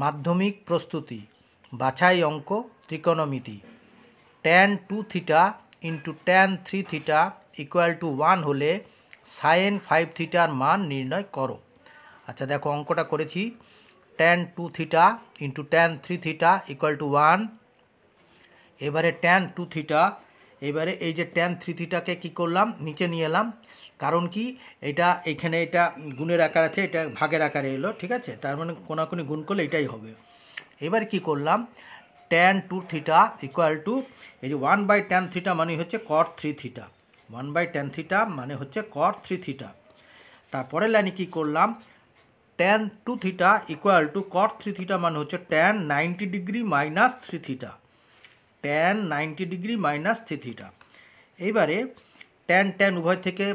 মাধ্যমিক প্রস্তুতি বাছাই অঙ্ক ত্রিকোণমিতি tan 2 theta into tan 3 theta equal two 1 হলে sin 5 থিটার মান নির্ণয় করো। আচ্ছা দেখো অঙ্কটা করেছি, tan 2 theta into tan 3 theta equal two 1। এবারে tan 2 থিটা, এবারে এই যে tan 3 থিটাকে কী করলাম, নিচে নিয়ে এলাম। কারণ কি, এটা এখানে এটা গুণের আকার আছে, এটা ভাগের আকারে এলো, ঠিক আছে, তার মানে কোনাকুনি গুণ করলে এটাই হবে। এবার কি করলাম, tan 2 থিটা ইকুয়াল টু এই যে 1/tan থিটা মানে হচ্ছে cot 3 থিটা, 1/tan থিটা মানে হচ্ছে cot 3 থিটা। তারপরের লাইনে কী করলাম, tan 2 theta equal two cot 3 theta মানে হচ্ছে tan 90 degree minus 3 theta, tan 90 degree minus 3 theta. এইবারে tan উভয় থেকে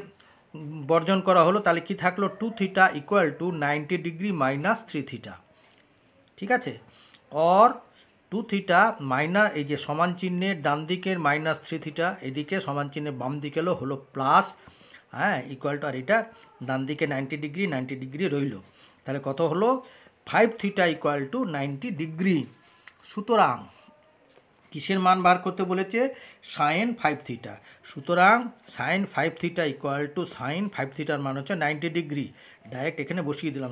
বর্জন করা হলো, তাহলে কি থাকলো, 2 theta equal two 90 degree minus 3 theta, ঠিক আছে। অর 2 থিটা মাইনাস এই যে সমান চিহ্নের ডান দিকের মাইনাস 3 থিটা, এদিকে সমান চিহ্নের বাম দিকে হলো প্লাস, হ্যাঁ, ইকুয়াল টু, আর এটা ডান দিকে 90 ডিগ্রি রইল, তাহলে কত হলো 5 থিটা ইকুয়াল টু 90 ডিগ্রি। সুতরাং কিসের মান বার করতে বলেছে, সাইন 5 থিটা। সুতরাং sine 5 theta equal to sine 5 থিটার মান হচ্ছে 90 ডিগ্রি। ডাইরেক্ট এখানে বসিয়ে দিলাম,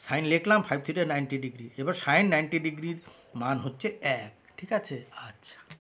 সাইন লিখলাম 5 থিটা 90 ডিগ্রি। এবার সাইন 90 ডিগ্রির মান হচ্ছে 1, ঠিক আছে। আচ্ছা।